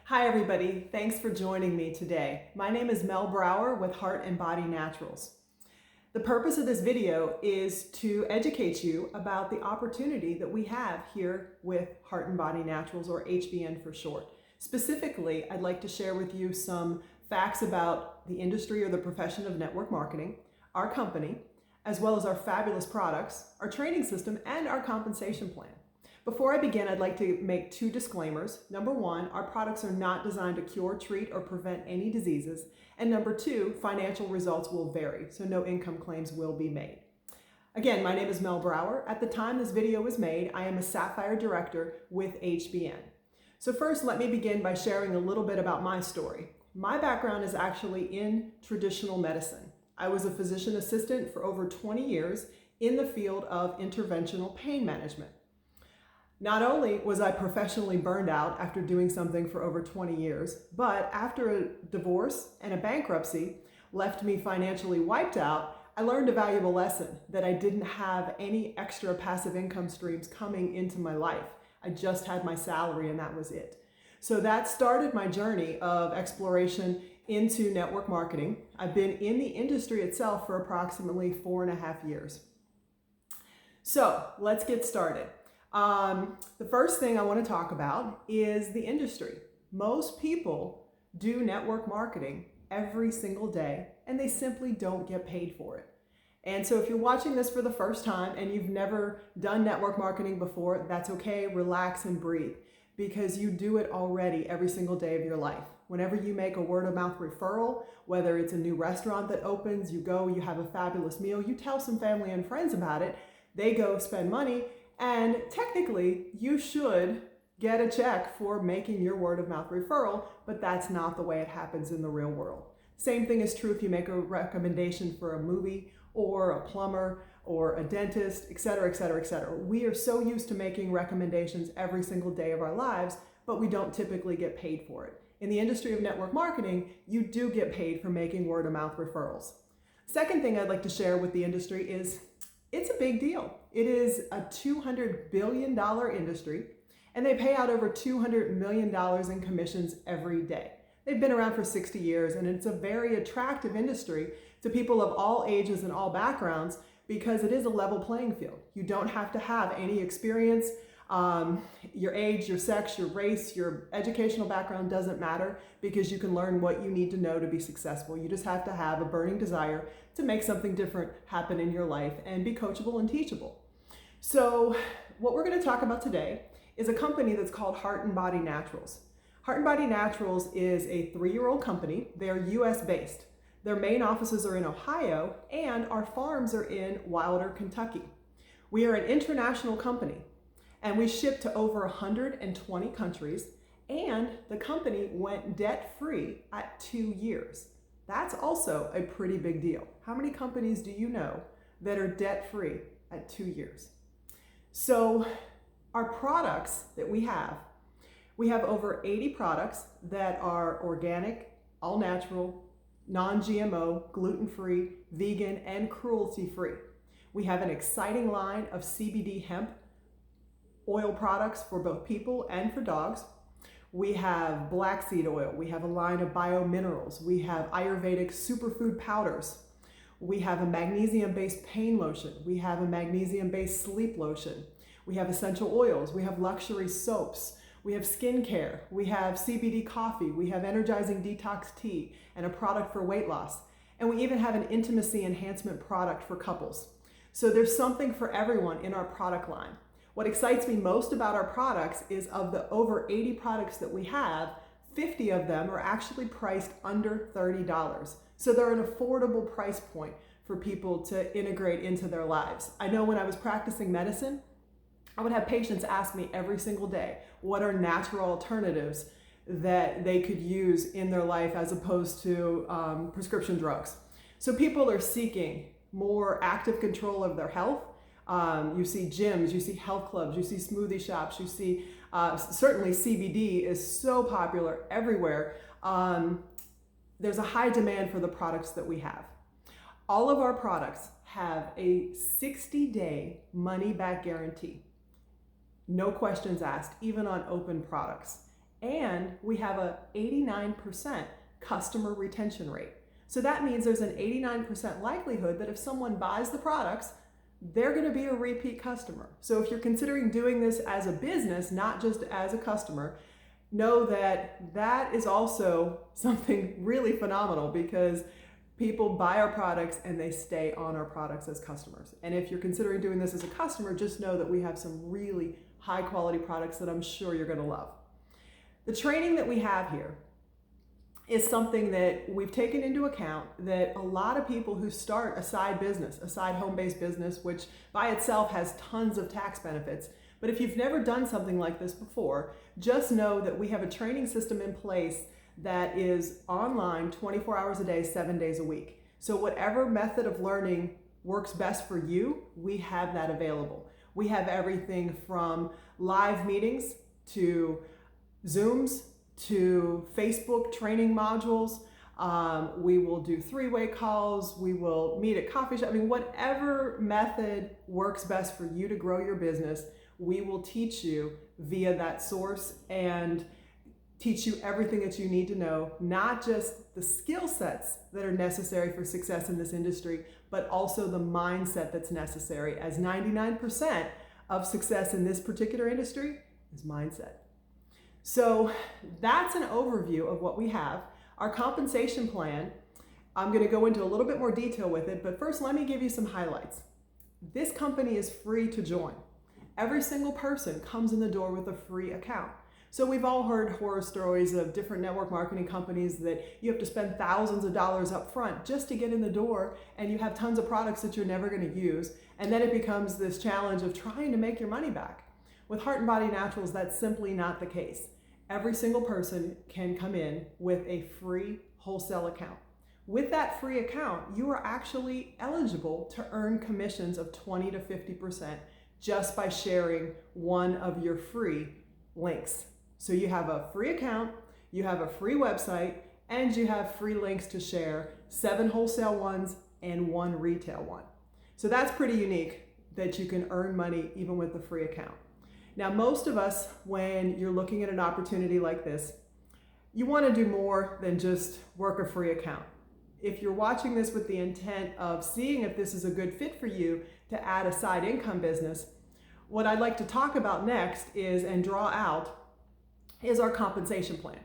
Hi everybody, thanks for joining me today. My name is Mel Brower with Heart and Body Naturals. The purpose of this video is to educate you about the opportunity that we have here with Heart and Body Naturals, or HBN for short. Specifically, I'd like to share with you some facts about the industry or the profession of network marketing, our company, as well as our fabulous products, our training system, and our compensation plan. Before I begin, I'd like to make two disclaimers. Number one, our products are not designed to cure, treat, or prevent any diseases. And number two, financial results will vary, so no income claims will be made. Again, my name is Mel Brower. At the time this video was made, I am a Sapphire Director with HBN. So first, let me begin by sharing a little bit about my story. My background is actually in traditional medicine. I was a physician assistant for over 20 years in the field of interventional pain management. Not only was I professionally burned out after doing something for over 20 years, but after a divorce and a bankruptcy left me financially wiped out, I learned a valuable lesson that I didn't have any extra passive income streams coming into my life. I just had my salary and that was it. So that started my journey of exploration into network marketing. I've been in the industry itself for approximately 4.5 years. So let's get started. The first thing I want to talk about is the industry. Most people do network marketing every single day and they simply don't get paid for it. And so if you're watching this for the first time and you've never done network marketing before, that's okay. Relax and breathe, because you do it already every single day of your life. Whenever you make a word of mouth referral, whether it's a new restaurant that opens, you go, you have a fabulous meal, you tell some family and friends about it, they go spend money. And technically, you should get a check for making your word of mouth referral, but that's not the way it happens in the real world. Same thing is true if you make a recommendation for a movie or a plumber or a dentist, etc., etc., etc. We are so used to making recommendations every single day of our lives, but we don't typically get paid for it. In the industry of network marketing, you do get paid for making word of mouth referrals. Second thing I'd like to share with the industry is it's a big deal. It is a $200 billion industry, and they pay out over $200 million in commissions every day. They've been around for 60 years, and it's a very attractive industry to people of all ages and all backgrounds because it is a level playing field. You don't have to have any experience. Your age, your sex, your race, your educational background doesn't matter, because you can learn what you need to know to be successful. You just have to have a burning desire to make something different happen in your life and be coachable and teachable. So what we're going to talk about today is a company that's called Heart and Body Naturals. Heart and Body Naturals is a 3-year-old company. They're US based. Their main offices are in Ohio, and our farms are in Wilder, Kentucky. We are an international company, and we ship to over 120 countries, and the company went debt-free at 2 years. That's also a pretty big deal. How many companies do you know that are debt-free at 2 years? So our products that we have over 80 products that are organic, all natural, non-GMO, gluten-free, vegan, and cruelty-free. We have an exciting line of CBD hemp oil products for both people and for dogs. We have black seed oil. We have a line of biominerals. We have Ayurvedic superfood powders. We have a magnesium-based pain lotion. We have a magnesium-based sleep lotion. We have essential oils. We have luxury soaps. We have skincare. We have CBD coffee. We have energizing detox tea and a product for weight loss. And we even have an intimacy enhancement product for couples. So there's something for everyone in our product line. What excites me most about our products is of the over 80 products that we have, 50 of them are actually priced under $30. So they're an affordable price point for people to integrate into their lives. I know when I was practicing medicine, I would have patients ask me every single day, what are natural alternatives that they could use in their life as opposed to prescription drugs? So people are seeking more active control of their health. You see gyms, you see health clubs, you see smoothie shops, you see certainly CBD is so popular everywhere. There's a high demand for the products that we have. All of our products have a 60-day money-back guarantee. No questions asked, even on open products. and we have a 89% customer retention rate. So that means there's an 89% likelihood that if someone buys the products, they're going to be a repeat customer. So if you're considering doing this as a business, not just as a customer, know that that is also something really phenomenal, because people buy our products and they stay on our products as customers. And if you're considering doing this as a customer, just know that we have some really high quality products that I'm sure you're going to love. The training that we have here is something that we've taken into account that a lot of people who start a side business, a side home-based business, which by itself has tons of tax benefits. But if you've never done something like this before, just know that we have a training system in place that is online 24 hours a day, 7 days a week. So whatever method of learning works best for you, we have that available. We have everything from live meetings to Zooms to Facebook training modules. We will do three-way calls. We will meet at coffee shop. I mean, whatever method works best for you to grow your business, we will teach you via that source and teach you everything that you need to know, not just the skill sets that are necessary for success in this industry, but also the mindset that's necessary, as 99% of success in this particular industry is mindset. So that's an overview of what we have. Our compensation plan, I'm going to go into a little bit more detail with it, but first let me give you some highlights. This company is free to join. Every single person comes in the door with a free account. So we've all heard horror stories of different network marketing companies that you have to spend thousands of dollars up front just to get in the door, and you have tons of products that you're never going to use, and then it becomes this challenge of trying to make your money back. With Heart and Body Naturals, that's simply not the case. Every single person can come in with a free wholesale account. With that free account, you are actually eligible to earn commissions of 20 to 50% just by sharing one of your free links. So you have a free account, you have a free website, and you have free links to share, 7 wholesale ones and 1 retail one. So that's pretty unique that you can earn money even with the free account. Now, most of us, when you're looking at an opportunity like this, you want to do more than just work a free account. If you're watching this with the intent of seeing if this is a good fit for you to add a side income business, what I'd like to talk about next is, and draw out, is our compensation plan.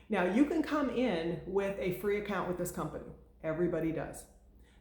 Now, you can come in with a free account with this company. Everybody does.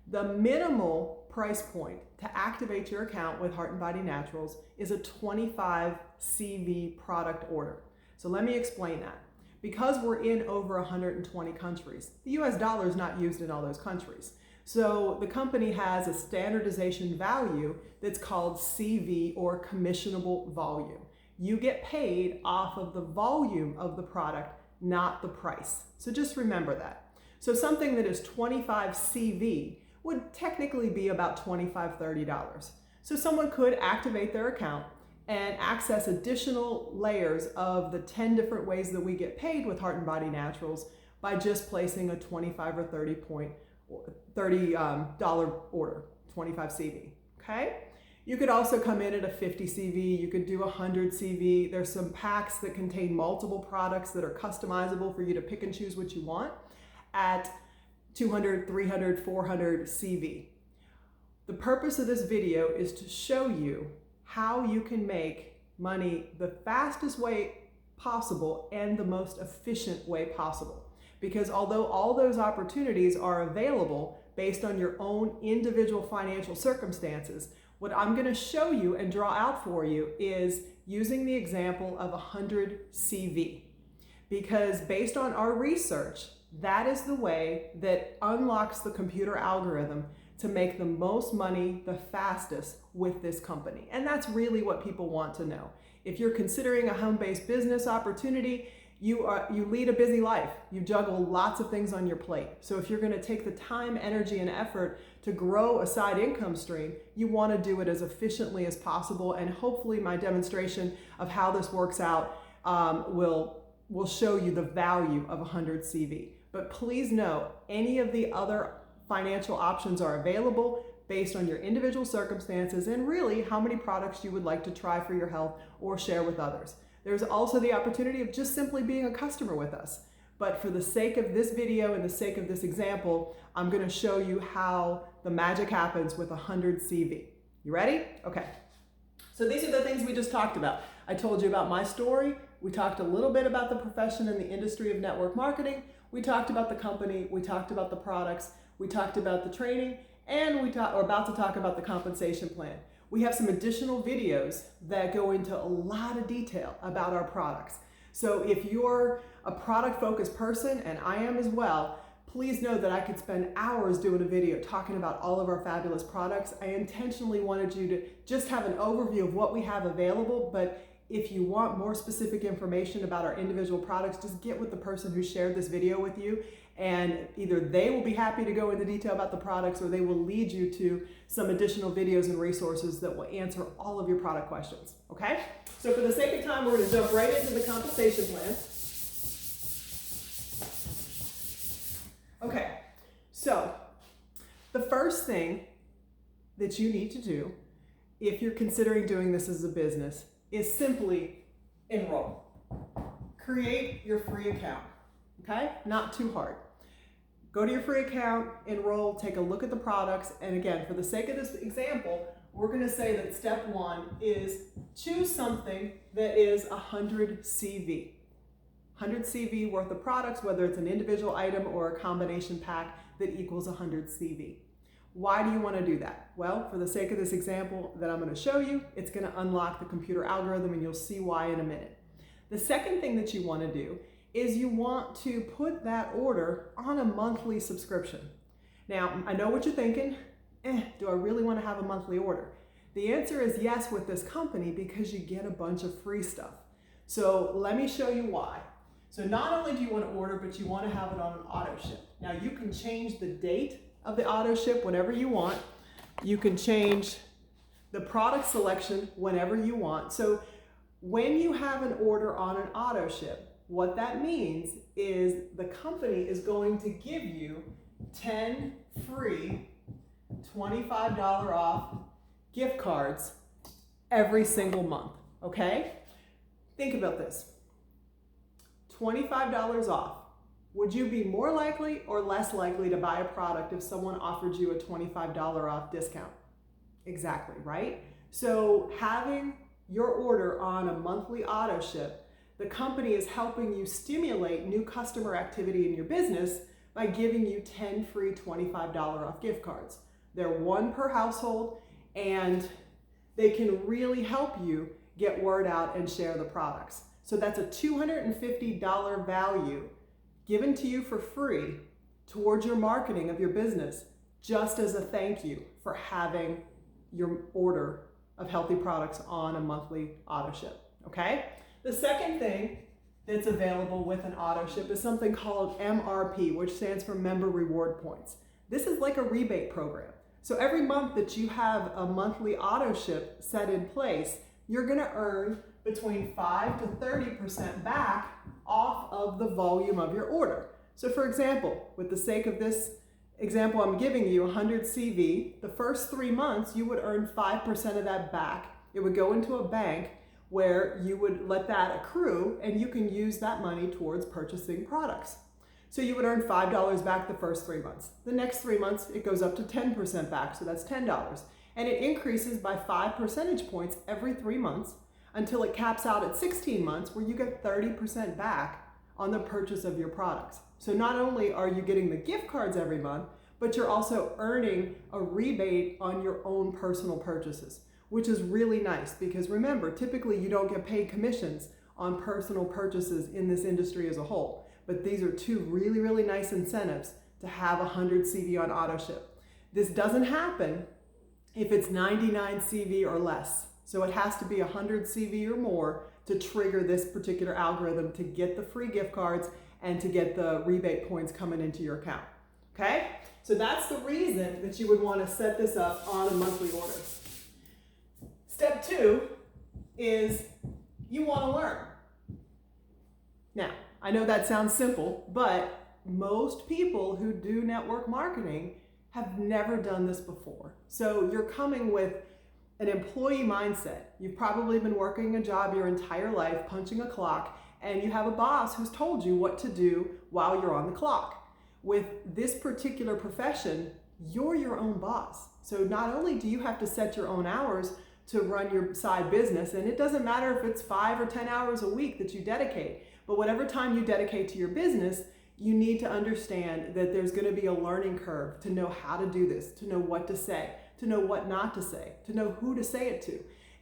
The minimal price point to activate your account with Heart and Body Naturals is a 25 CV product order. So let me explain that. Because we're in over 120 countries, the US dollar is not used in all those countries. So the company has a standardization value that's called CV, or commissionable volume. You get paid off of the volume of the product, not the price. So just remember that. So something that is 25 CV would technically be about $25, $30. So someone could activate their account and access additional layers of the 10 different ways that we get paid with Heart and Body Naturals by just placing a $25 or $30 order, 25 CV, okay? You could also come in at a 50 CV, you could do 100 CV. There's some packs that contain multiple products that are customizable for you to pick and choose what you want at 200, 300, 400 CV. The purpose of this video is to show you how you can make money the fastest way possible and the most efficient way possible. Because although all those opportunities are available based on your own individual financial circumstances, what I'm going to show you and draw out for you is using the example of 100 CV. Because based on our research, that is the way that unlocks the computer algorithm to make the most money the fastest with this company. And that's really what people want to know. If you're considering a home-based business opportunity, you lead a busy life. You juggle lots of things on your plate. So if you're going to take the time, energy, and effort to grow a side income stream, you want to do it as efficiently as possible. And hopefully my demonstration of how this works out will show you the value of 100 CV. But please know, any of the other financial options are available based on your individual circumstances and really how many products you would like to try for your health or share with others. There's also the opportunity of just simply being a customer with us. But for the sake of this video and the sake of this example, I'm going to show you how the magic happens with 100 CV. You ready? Okay. So these are the things we just talked about. I told you about my story. We talked a little bit about the profession and the industry of network marketing. We talked about the company. We talked about the products. We talked about the training, and we're about to talk about the compensation plan. We have some additional videos that go into a lot of detail about our products. So if you're a product-focused person, and I am as well, please know that I could spend hours doing a video talking about all of our fabulous products. I intentionally wanted you to just have an overview of what we have available, but if you want more specific information about our individual products, just get with the person who shared this video with you, and either they will be happy to go into detail about the products, or they will lead you to some additional videos and resources that will answer all of your product questions, okay? So for the sake of time, we're gonna jump right into the compensation plan. Okay, so the first thing that you need to do if you're considering doing this as a business is simply enroll. Create your free account, okay? Not too hard. Go to your free account, enroll, take a look at the products, and again, for the sake of this example, we're gonna say that step one is choose something that is 100 CV. 100 CV worth of products, whether it's an individual item or a combination pack that equals 100 CV. Why do you want to do that? Well, for the sake of this example that I'm going to show you, it's going to unlock the computer algorithm, and you'll see why in a minute. The second thing that you want to do is you want to put that order on a monthly subscription. Now, I know what you're thinking, do I really want to have a monthly order? The answer is yes with this company, because you get a bunch of free stuff. So let me show you why. So not only do you want to order, but you want to have it on an auto ship. Now you can change the date of the auto ship whenever you want. You can change the product selection whenever you want. So when you have an order on an auto ship, what that means is the company is going to give you 10 free $25 off gift cards every single month, okay? Think about this. $25 off. Would you be more likely or less likely to buy a product if someone offered you a $25 off discount? Exactly, right? So having your order on a monthly auto ship, the company is helping you stimulate new customer activity in your business by giving you 10 free $25 off gift cards. They're one per household, and they can really help you get word out and share the products. So that's a $250 value given to you for free towards your marketing of your business, just as a thank you for having your order of healthy products on a monthly auto ship, okay? The second thing that's available with an auto ship is something called MRP, which stands for Member Reward Points. This is like a rebate program. So every month that you have a monthly auto ship set in place, you're gonna earn between 5 to 30% back off of the volume of your order. So for example, with the sake of this example I'm giving you, 100 CV, the first 3 months you would earn 5% of that back. It would go into a bank where you would let that accrue, and you can use that money towards purchasing products. So you would earn $5 back the first 3 months. The next 3 months it goes up to 10% back, so that's $10. And it increases by 5 percentage points every 3 months, until it caps out at 16 months, where you get 30% back on the purchase of your products. So not only are you getting the gift cards every month, but you're also earning a rebate on your own personal purchases, which is really nice, because remember, typically you don't get paid commissions on personal purchases in this industry as a whole. But these are two really, really nice incentives to have 100 CV on auto ship. This doesn't happen if it's 99 CV or less. So it has to be 100 CV or more to trigger this particular algorithm to get the free gift cards and to get the rebate points coming into your account, okay? So that's the reason that you would want to set this up on a monthly order. Step 2 is you want to learn. Now, I know that sounds simple, but most people who do network marketing have never done this before. So you're coming with an employee mindset. You've probably been working a job your entire life, punching a clock, and you have a boss who's told you what to do while you're on the clock. With this particular profession, you're your own boss. So not only do you have to set your own hours to run your side business, and it doesn't matter if it's 5 or 10 hours a week that you dedicate, but whatever time you dedicate to your business, you need to understand that there's going to be a learning curve to know how to do this, to know what to say, to know what not to say, to know who to say it to.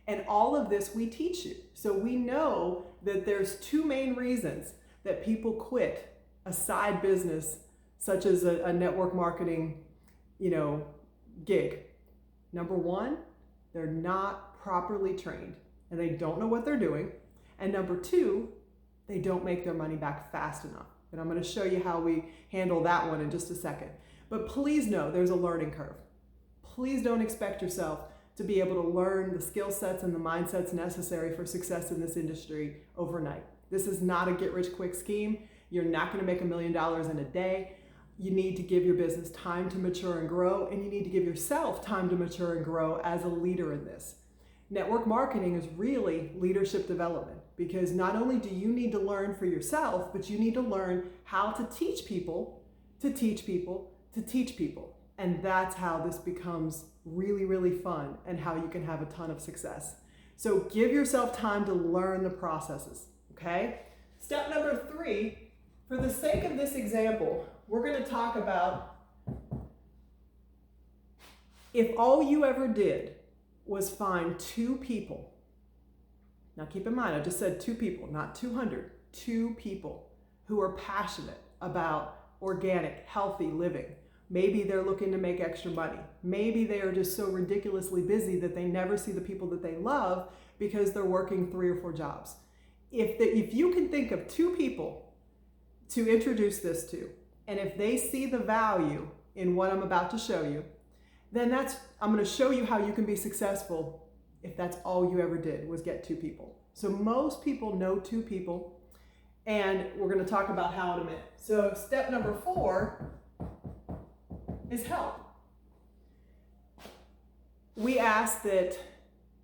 And all of this we teach you. So we know that there's two main reasons that people quit a side business, such as a network marketing, gig. Number one, they're not properly trained and they don't know what they're doing. And number two, they don't make their money back fast enough. And I'm going to show you how we handle that one in just a second. But please know there's a learning curve. Please don't expect yourself to be able to learn the skill sets and the mindsets necessary for success in this industry overnight. This is not a get-rich-quick scheme. You're not going to make $1 million in a day. You need to give your business time to mature and grow, and you need to give yourself time to mature and grow as a leader in this. Network marketing is really leadership development, because not only do you need to learn for yourself, but you need to learn how to teach people, to teach people, to teach people. And that's how this becomes really, really fun and how you can have a ton of success. So give yourself time to learn the processes, okay? Step number 3, for the sake of this example, we're going to talk about if all you ever did was find 2 people. Now keep in mind, I just said 2 people, not 200, 2 people who are passionate about organic, healthy living. Maybe they're looking to make extra money. Maybe they are just so ridiculously busy that they never see the people that they love because they're working 3 or 4 jobs. If you can think of 2 people to introduce this to, and if they see the value in what I'm about to show you, then I'm going to show you how you can be successful if that's all you ever did was get 2 people. So most people know 2 people, and we're going to talk about how in a minute. So step number 4 is help. We ask that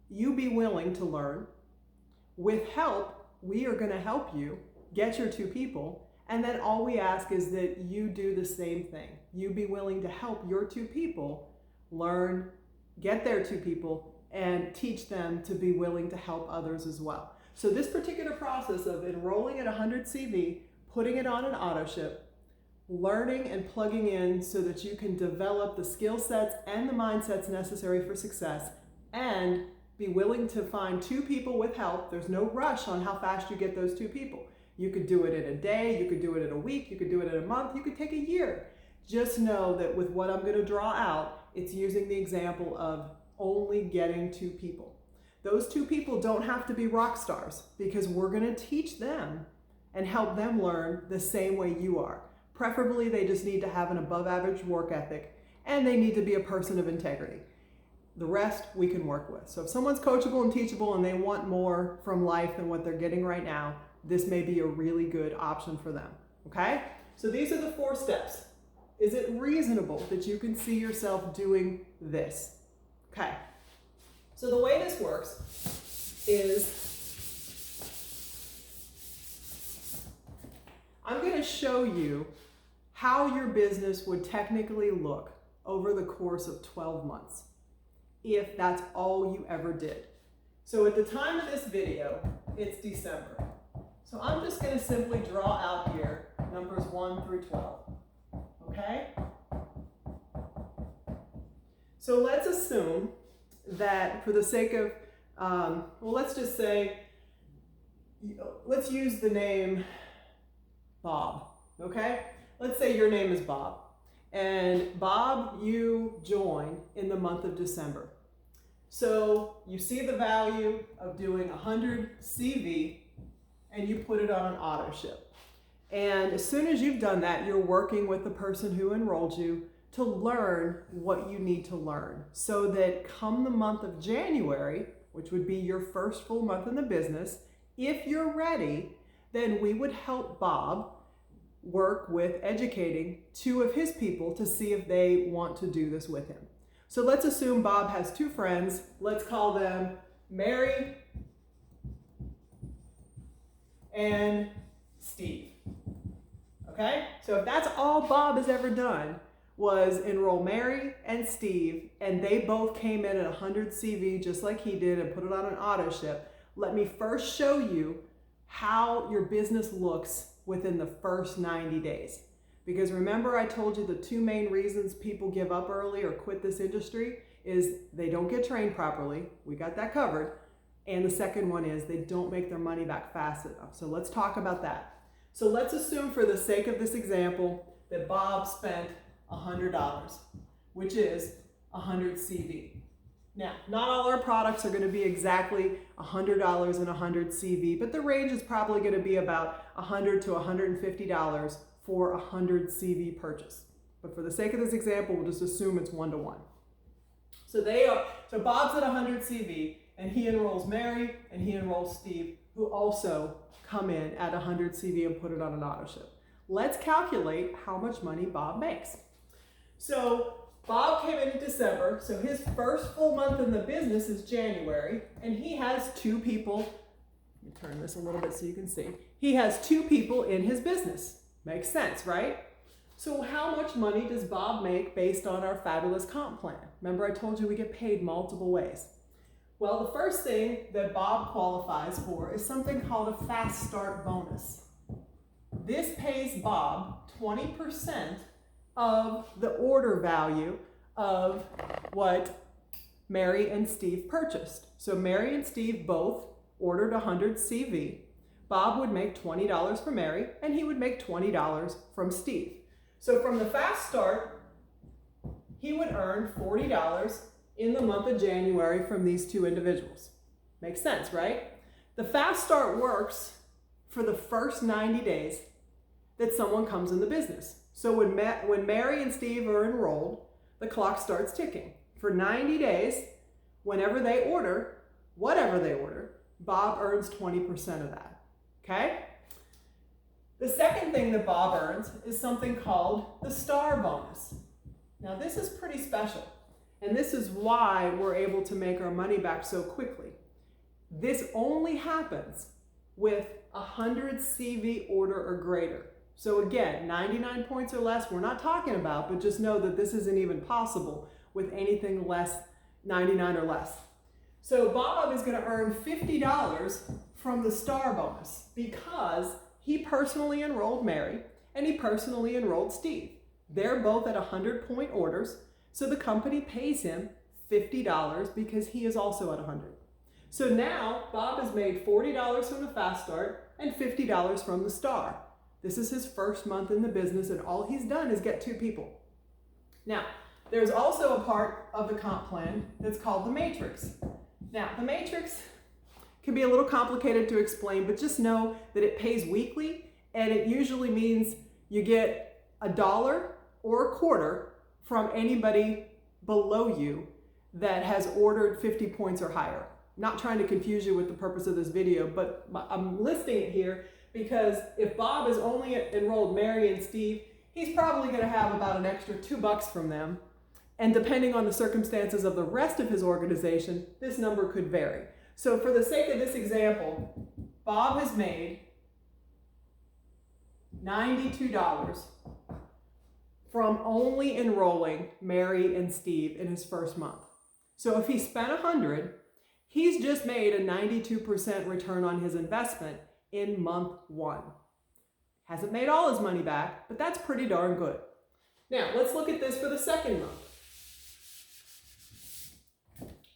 you be willing to learn. With help, we are going to help you get your 2 people, and then all we ask is that you do the same thing. You be willing to help your 2 people learn, get their 2 people, and teach them to be willing to help others as well. So this particular process of enrolling at 100 CV, putting it on an auto ship, learning and plugging in so that you can develop the skill sets and the mindsets necessary for success, and be willing to find 2 people with help. There's no rush on how fast you get those 2 people. You could do it in a day, you could do it in a week, you could do it in a month, you could take a year. Just know that with what I'm going to draw out, it's using the example of only getting 2 people. Those 2 people don't have to be rock stars, because we're going to teach them and help them learn the same way you are. Preferably, they just need to have an above average work ethic, and they need to be a person of integrity. The rest we can work with. So if someone's coachable and teachable and they want more from life than what they're getting right now, this may be a really good option for them. Okay? So these are the 4 steps. Is it reasonable that you can see yourself doing this? Okay. So the way this works is I'm going to show you how your business would technically look over the course of 12 months, if that's all you ever did. So at the time of this video, it's December. So I'm just going to simply draw out here numbers 1 through 12. Okay? So let's assume that for the sake of, let's just say, let's use the name Bob, okay? Let's say your name is Bob. And Bob, you join in the month of December. So you see the value of doing 100 CV and you put it on an auto ship. And as soon as you've done that, you're working with the person who enrolled you to learn what you need to learn, so that come the month of January, which would be your first full month in the business, if you're ready, then we would help Bob work with educating 2 of his people to see if they want to do this with him. So let's assume Bob has two friends. Let's call them Mary and Steve. Okay? So if that's all Bob has ever done was enroll Mary and Steve, and they both came in at 100 CV just like he did and put it on an auto ship, let me first show you how your business looks within the first 90 days. Because remember I told you the two main reasons people give up early or quit this industry is they don't get trained properly. We got that covered. And the second one is they don't make their money back fast enough. So let's talk about that. So let's assume for the sake of this example that Bob spent $100, which is 100 CV. Now, not all our products are going to be exactly $100 and 100 CV, but the range is probably going to be about $100 to $150 for 100 CV purchase. But for the sake of this example, we'll just assume it's 1-to-1. So Bob's at 100 CV, and he enrolls Mary and he enrolls Steve, who also come in at 100 CV and put it on an auto ship. Let's calculate how much money Bob makes. So Bob came in December, so his first full month in the business is January, and he has two people. Let me turn this a little bit so you can see. He has two people in his business. Makes sense, right? So how much money does Bob make based on our fabulous comp plan? Remember I told you we get paid multiple ways. Well, the first thing that Bob qualifies for is something called a fast start bonus. This pays Bob 20% of the order value of what Mary and Steve purchased. So Mary and Steve both ordered 100 CV. Bob would make $20 from Mary, and he would make $20 from Steve. So from the fast start, he would earn $40 in the month of January from these two individuals. Makes sense, right? The fast start works for the first 90 days that someone comes in the business. So when Mary and Steve are enrolled, the clock starts ticking. For 90 days, whenever they order, whatever they order, Bob earns 20% of that, okay? The second thing that Bob earns is something called the star bonus. Now this is pretty special, and this is why we're able to make our money back so quickly. This only happens with 100 CV order or greater. So again, 99 points or less, we're not talking about, but just know that this isn't even possible with anything less 99 or less. So Bob is going to earn $50 from the star bonus because he personally enrolled Mary and he personally enrolled Steve. They're both at 100-point orders, so the company pays him $50 because he is also at 100. So now Bob has made $40 from the fast start and $50 from the star. This is his first month in the business, and all he's done is get two people. Now, there's also a part of the comp plan that's called the matrix. Now, the matrix can be a little complicated to explain, but just know that it pays weekly, and it usually means you get $1 or a quarter from anybody below you that has ordered 50 points or higher. Not trying to confuse you with the purpose of this video, but I'm listing it here because if Bob has only enrolled Mary and Steve, he's probably going to have about an extra $2 from them. And depending on the circumstances of the rest of his organization, this number could vary. So for the sake of this example, Bob has made $92 from only enrolling Mary and Steve in his first month. So if he spent 100, he's just made a 92% return on his investment in month 1. Hasn't made all his money back, but that's pretty darn good. Now, let's look at this for the second month.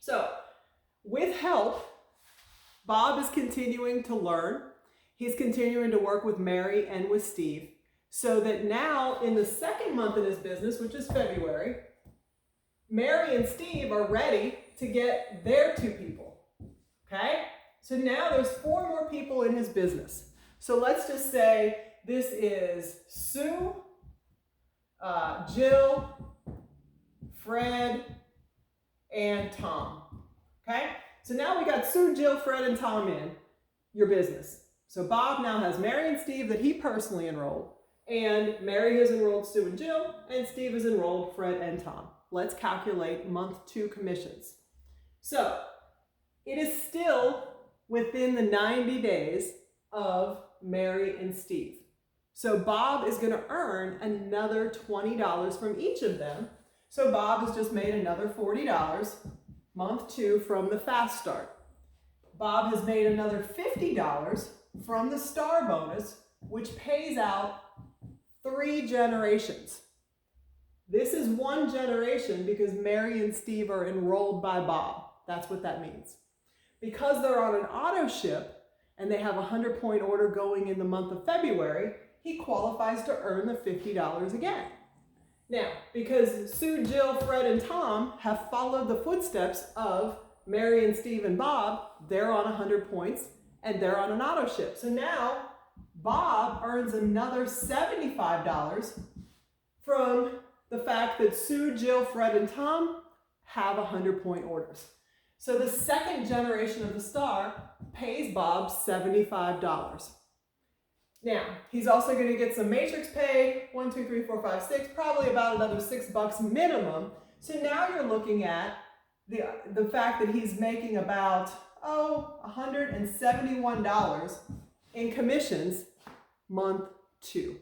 So, with help, Bob is continuing to learn. He's continuing to work with Mary and with Steve, so that now in the second month in his business, which is February, Mary and Steve are ready to get their two people, okay? So now there's 4 more people in his business. So let's just say this is Sue, Jill, Fred, and Tom, okay? So now we got Sue, Jill, Fred, and Tom in your business. So Bob now has Mary and Steve that he personally enrolled, and Mary has enrolled Sue and Jill, and Steve has enrolled Fred and Tom. let's calculate month 2 commissions. So it is still within the 90 days of Mary and Steve. So Bob is going to earn another $20 from each of them. So Bob has just made another $40 month 2 from the fast start. Bob has made another $50 from the star bonus, which pays out 3 generations. This is 1 generation because Mary and Steve are enrolled by Bob. That's what that means. Because they're on an auto ship and they have a 100-point order going in the month of February, he qualifies to earn the $50 again. Now, because Sue, Jill, Fred, and Tom have followed the footsteps of Mary and Steve and Bob, they're on 100 points and they're on an auto ship. So now Bob earns another $75 from the fact that Sue, Jill, Fred, and Tom have 100-point orders. So the second generation of the star pays Bob $75. Now, he's also going to get some matrix pay, 1, 2, 3, 4, 5, 6, probably about another $6 minimum. So now you're looking at the fact that he's making about, $171 in commissions month 2.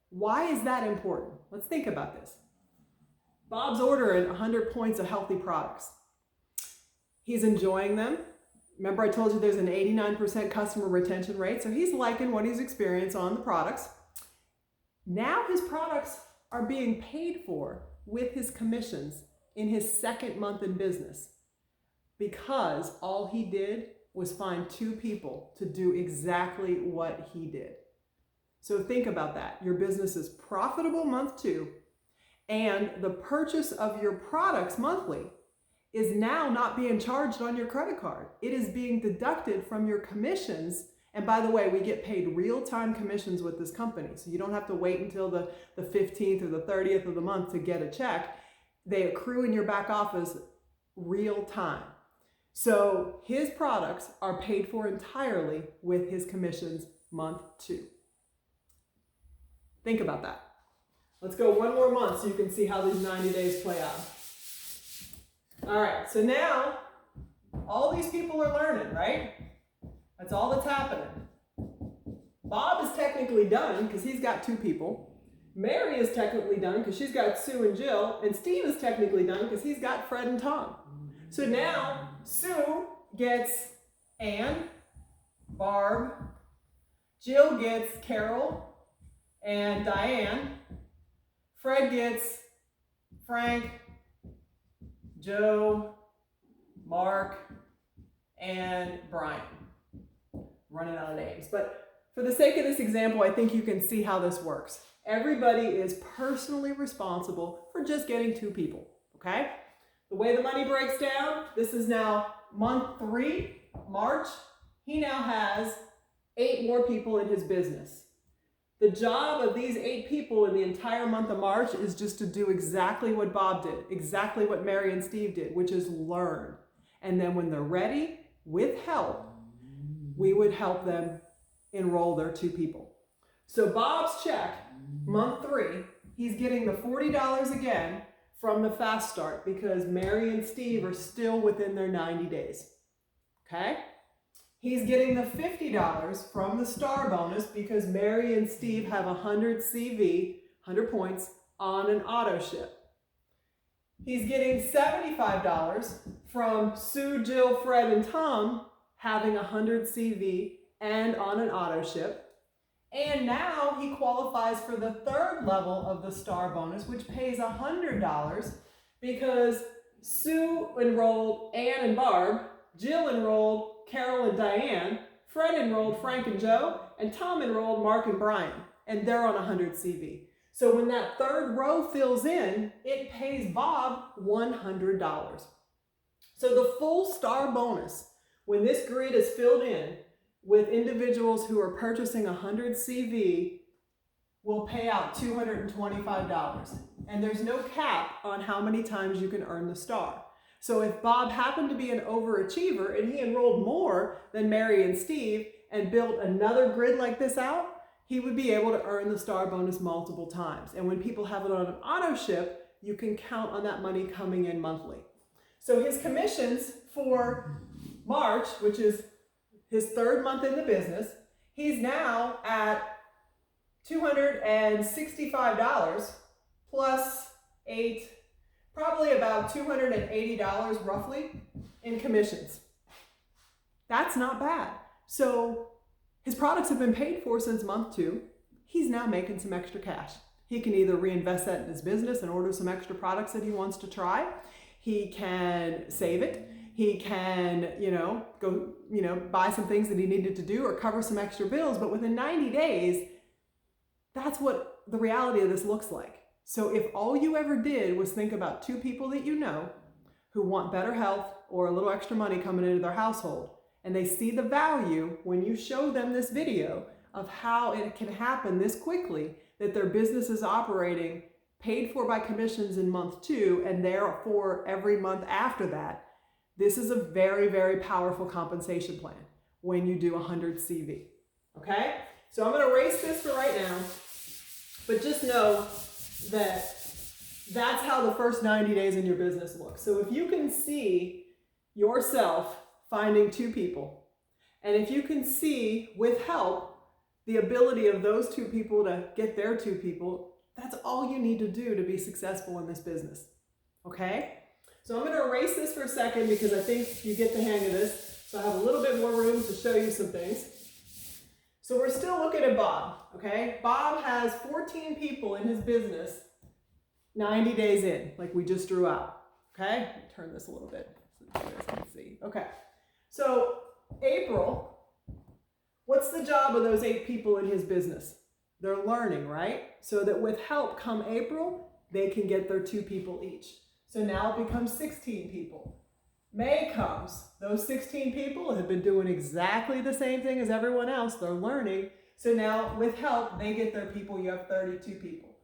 Why is that important? Let's think about this. Bob's ordering 100 points of healthy products. He's enjoying them. Remember I told you there's an 89% customer retention rate, so he's liking what he's experienced on the products. Now his products are being paid for with his commissions in his second month in business because all he did was find 2 people to do exactly what he did. So think about that. Your business is profitable month 2, and the purchase of your products monthly is now not being charged on your credit card. It is being deducted from your commissions. And by the way, we get paid real-time commissions with this company. So you don't have to wait until the 15th or the 30th of the month to get a check. They accrue in your back office real time. So his products are paid for entirely with his commissions month 2. Think about that. Let's go 1 more month so you can see how these 90 days play out. All right, so now all these people are learning, right? That's all that's happening. Bob is technically done because he's got 2 people. Mary is technically done because she's got Sue and Jill. And Steve is technically done because he's got Fred and Tom. So now Sue gets Ann, Barb, Jill gets Carol and Diane, Fred gets Frank, Joe, Mark, and Brian. Running out of names. But for the sake of this example, I think you can see how this works. Everybody is personally responsible for just getting 2 people, okay? The way the money breaks down, this is now month 3, March. He now has 8 more people in his business. The job of these 8 people in the entire month of March is just to do exactly what Bob did, exactly what Mary and Steve did, which is learn. And then when they're ready, with help, we would help them enroll their 2 people. So Bob's check, month 3, he's getting the $40 again from the fast start because Mary and Steve are still within their 90 days. Okay? He's getting the $50 from the star bonus because Mary and Steve have 100 CV, 100 points, on an auto ship. He's getting $75 from Sue, Jill, Fred, and Tom having 100 CV and on an auto ship. And now he qualifies for the 3rd level of the star bonus, which pays $100 because Sue enrolled Ann and Barb, Jill enrolled Carol and Diane, Fred enrolled Frank and Joe, and Tom enrolled Mark and Brian, and they're on 100 CV. So when that 3rd row fills in, it pays Bob $100. So the full star bonus, when this grid is filled in with individuals who are purchasing 100 CV, will pay out $225. And there's no cap on how many times you can earn the star. So if Bob happened to be an overachiever and he enrolled more than Mary and Steve and built another grid like this out, he would be able to earn the star bonus multiple times. And when people have it on an auto ship, you can count on that money coming in monthly. So his commissions for March, which is his third month in the business, he's now at $265 plus probably about $280 roughly in commissions. That's not bad. So his products have been paid for since month 2. He's now making some extra cash. He can either reinvest that in his business and order some extra products that he wants to try. He can save it. He can, go, buy some things that he needed to do or cover some extra bills. But within 90 days, that's what the reality of this looks like. So if all you ever did was think about 2 people that you know who want better health or a little extra money coming into their household, and they see the value when you show them this video of how it can happen this quickly, that their business is operating paid for by commissions in month 2 and therefore every month after that, this is a very, very powerful compensation plan when you do 100 CV. Okay? So I'm going to erase this for right now, but just know that that's how the first 90 days in your business look. So if you can see yourself finding 2 people, and if you can see with help the ability of those 2 people to get their 2 people, that's all you need to do to be successful in this business. Okay? So I'm going to erase this for a second because I think you get the hang of this. So I have a little bit more room to show you some things. So we're still looking at Bob, okay? Bob has 14 people in his business 90 days in, like we just drew out, okay? Turn this a little bit so you guys can see. Okay, so April, what's the job of those 8 people in his business? They're learning, right? So that with help come April, they can get their 2 people each. So now it becomes 16 people. May comes, those 16 people have been doing exactly the same thing as everyone else. They're learning. So now with help, they get their people. You have 32 people.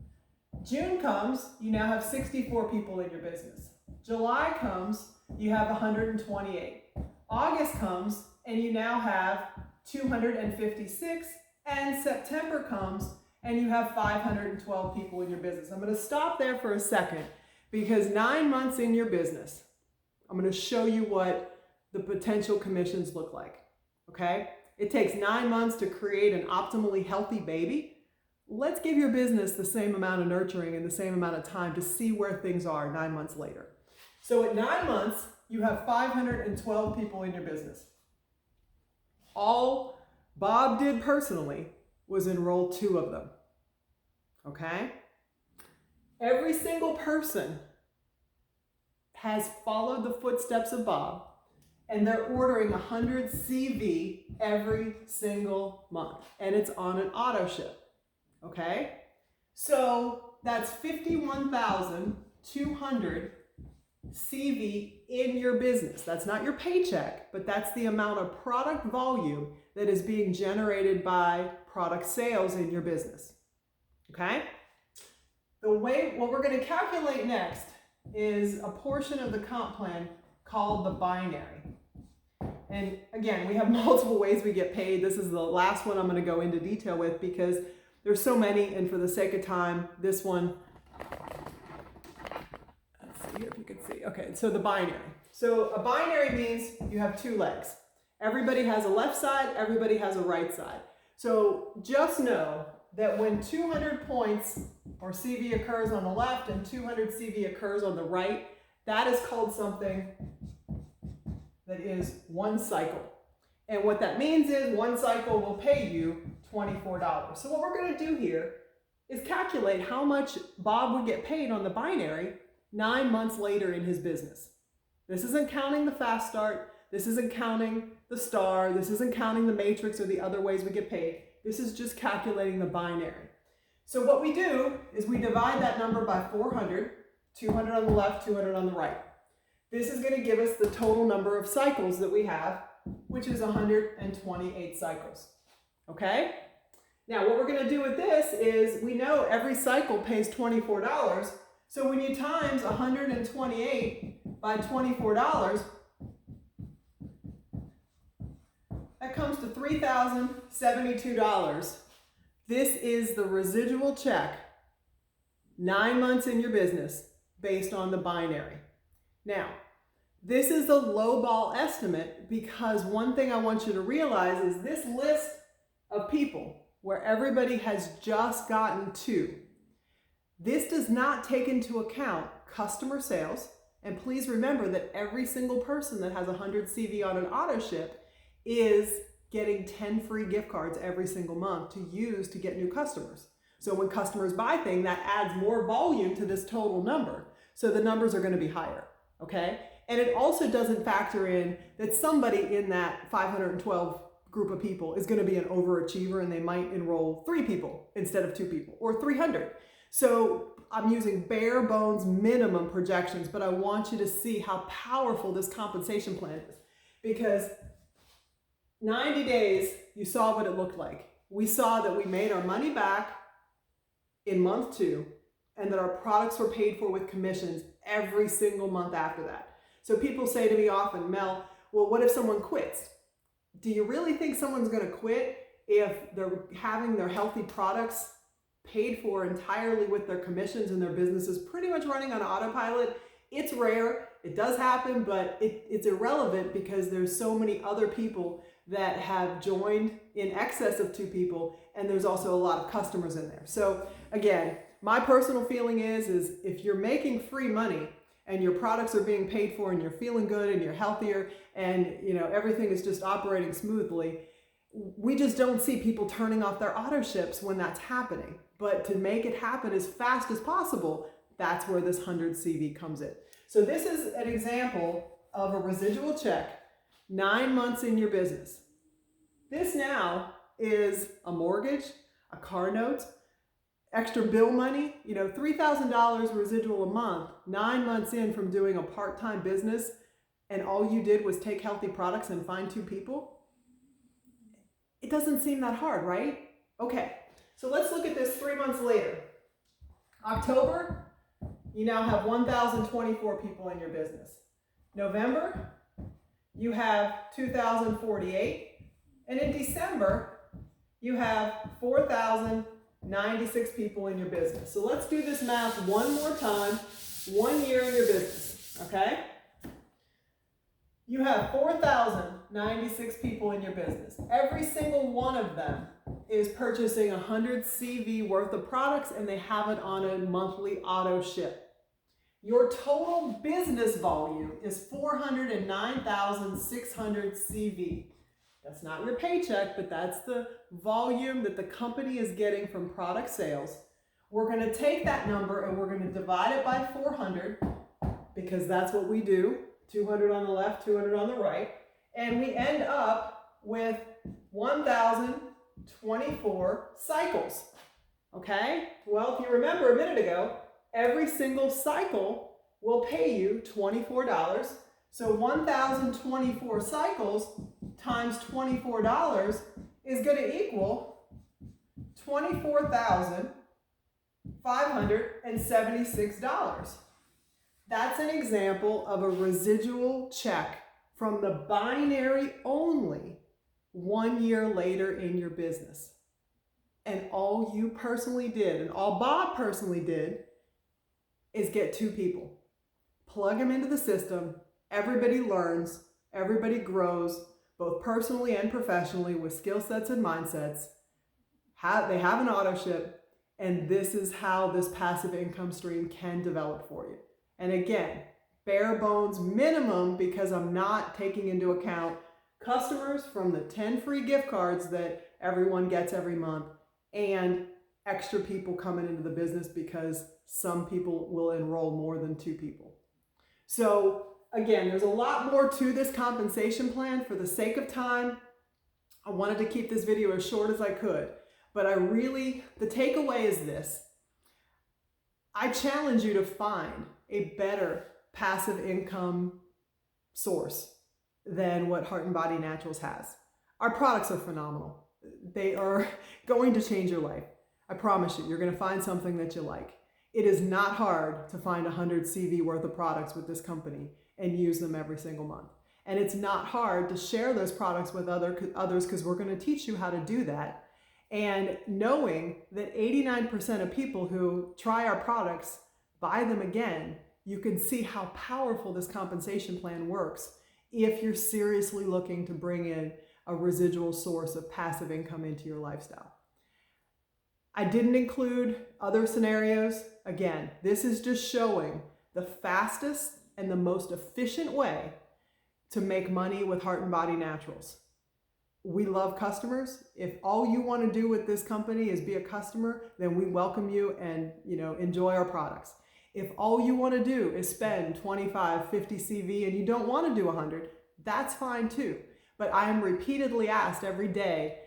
June comes, you now have 64 people in your business. July comes, you have 128. August comes, and you now have 256. And September comes, and you have 512 people in your business. I'm going to stop there for a second because 9 months in your business, I'm going to show you what the potential commissions look like, okay? It takes 9 months to create an optimally healthy baby. Let's give your business the same amount of nurturing and the same amount of time to see where things are 9 months later. So at 9 months, you have 512 people in your business. All Bob did personally was enroll 2 of them, okay? Every single person has followed the footsteps of Bob, and they're ordering 100 CV every single month, and it's on an auto ship, okay? So that's 51,200 CV in your business. That's not your paycheck, but that's the amount of product volume that is being generated by product sales in your business, okay? What we're going to calculate next is a portion of the comp plan called the binary. And again, we have multiple ways we get paid. This is the last one I'm going to go into detail with because there's so many, and for the sake of time, this one, let's see if you can see. Okay, so the binary. So a binary means you have 2 legs. Everybody has a left side, everybody has a right side. So just know that when 200 points or CV occurs on the left and 200 CV occurs on the right, that is called something that is 1 cycle. And what that means is 1 cycle will pay you $24. So what we're going to do here is calculate how much Bob would get paid on the binary 9 months later in his business. This isn't counting the fast start. This isn't counting the star. This isn't counting the matrix or the other ways we get paid. This is just calculating the binary. So what we do is we divide that number by 400, 200 on the left, 200 on the right. This is going to give us the total number of cycles that we have, which is 128 cycles. Okay? Now what we're going to do with this is we know every cycle pays $24. So when you times 128 by $24, that comes to $3,072. This is the residual check 9 months in your business based on the binary. Now, this is a lowball estimate because one thing I want you to realize is this list of people where everybody has just gotten 2. This does not take into account customer sales. And please remember that every single person that has 100 CV on an auto ship is getting 10 free gift cards every single month to use to get new customers. So when customers buy things, that adds more volume to this total number. So the numbers are going to be higher, okay? And it also doesn't factor in that somebody in that 512 group of people is going to be an overachiever and they might enroll 3 people instead of 2 people or 300. So I'm using bare bones minimum projections, but I want you to see how powerful this compensation plan is, because 90 days, you saw what it looked like. We saw that we made our money back in month 2 and that our products were paid for with commissions every single month after that. So people say to me often, Mel, well, what if someone quits? Do you really think someone's going to quit if they're having their healthy products paid for entirely with their commissions and their business is pretty much running on autopilot? It's rare, it does happen, but it's irrelevant because there's so many other people that have joined in excess of 2 people, and there's also a lot of customers in there. So again, my personal feeling is if you're making free money and your products are being paid for and you're feeling good and you're healthier and everything is just operating smoothly, we just don't see people turning off their auto ships when that's happening. But to make it happen as fast as possible, that's where this 100 CV comes in. So this is an example of a residual check, 9 months in your business. This now is a mortgage, a car note, extra bill money, $3,000 residual a month, 9 months in from doing a part-time business, and all you did was take healthy products and find 2 people. It doesn't seem that hard, right? Okay, so let's look at this 3 months later. October, you now have 1,024 people in your business. November, you have 2,048. And in December, you have 4,096 people in your business. So let's do this math one more time. 1 year in your business, okay? You have 4,096 people in your business. Every single one of them is purchasing 100 CV worth of products, and they have it on a monthly auto ship. Your total business volume is 409,600 CV. That's not your paycheck, but that's the volume that the company is getting from product sales. We're going to take that number and we're going to divide it by 400, because that's what we do. 200 on the left, 200 on the right. And we end up with 1,024 cycles. Okay? Well, if you remember a minute ago, every single cycle will pay you $24. So 1,024 cycles times $24 is going to equal $24,576. That's an example of a residual check from the binary only 1 year later in your business. And all you personally did, and all Bob personally did, is get 2 people. Plug them into the system. Everybody learns. Everybody grows, both personally and professionally, with skill sets and mindsets. They have an auto ship, and this is how this passive income stream can develop for you. And again, bare bones minimum, because I'm not taking into account customers from the 10 free gift cards that everyone gets every month and extra people coming into the business because some people will enroll more than 2 people. So again, there's a lot more to this compensation plan. For the sake of time, I wanted to keep this video as short as I could, but the takeaway is this. I challenge you to find a better passive income source than what Heart and Body Naturals has. Our products are phenomenal. They are going to change your life. I promise you, you're going to find something that you like. It is not hard to find 100 CV worth of products with this company and use them every single month. And it's not hard to share those products with others, because we're going to teach you how to do that. And knowing that 89% of people who try our products buy them again, you can see how powerful this compensation plan works if you're seriously looking to bring in a residual source of passive income into your lifestyle. I didn't include other scenarios. Again, this is just showing the fastest and the most efficient way to make money with Heart and Body Naturals. We love customers. If all you want to do with this company is be a customer, then we welcome you and enjoy our products. If all you want to do is spend 25, 50 CV and you don't want to do 100, that's fine too. But I am repeatedly asked every day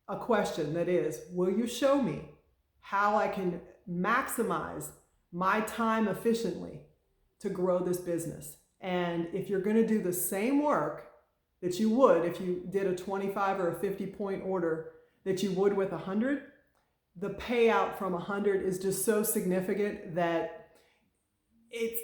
a question that is, will you show me how I can maximize my time efficiently to grow this business? And if you're going to do the same work that you would if you did a 25 or a 50 point order that you would with 100, the payout from 100 is just so significant that it's,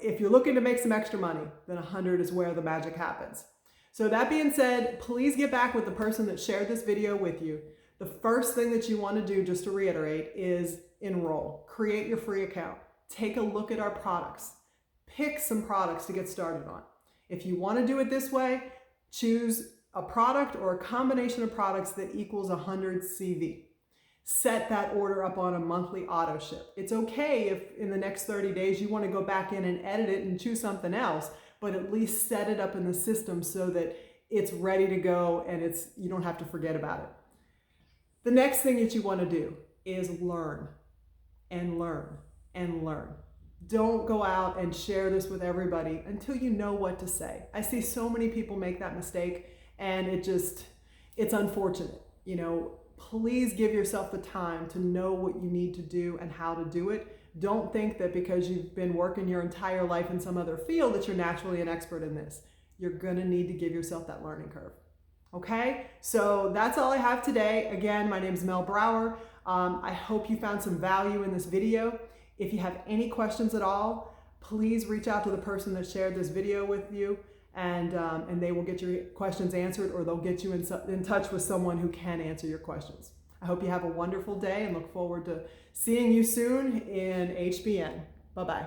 if you're looking to make some extra money, then 100 is where the magic happens. So that being said, please get back with the person that shared this video with you. The first thing that you want to do, just to reiterate, is enroll. Create your free account. Take a look at our products. Pick some products to get started on. If you want to do it this way, choose a product or a combination of products that equals 100 CV. Set that order up on a monthly auto ship. It's okay if in the next 30 days you want to go back in and edit it and choose something else, but at least set it up in the system so that it's ready to go and you don't have to forget about it. The next thing that you want to do is learn and learn and learn. Don't go out and share this with everybody until you know what to say. I see so many people make that mistake and it's unfortunate. Please give yourself the time to know what you need to do and how to do it. Don't think that because you've been working your entire life in some other field that you're naturally an expert in this. You're gonna need to give yourself that learning curve. Okay, so that's all I have today. Again, my name is Mel Brower. I hope you found some value in this video. If you have any questions at all, please reach out to the person that shared this video with you, and they will get your questions answered, or they'll get you in touch with someone who can answer your questions. I hope you have a wonderful day and look forward to seeing you soon in HBN. Bye-bye.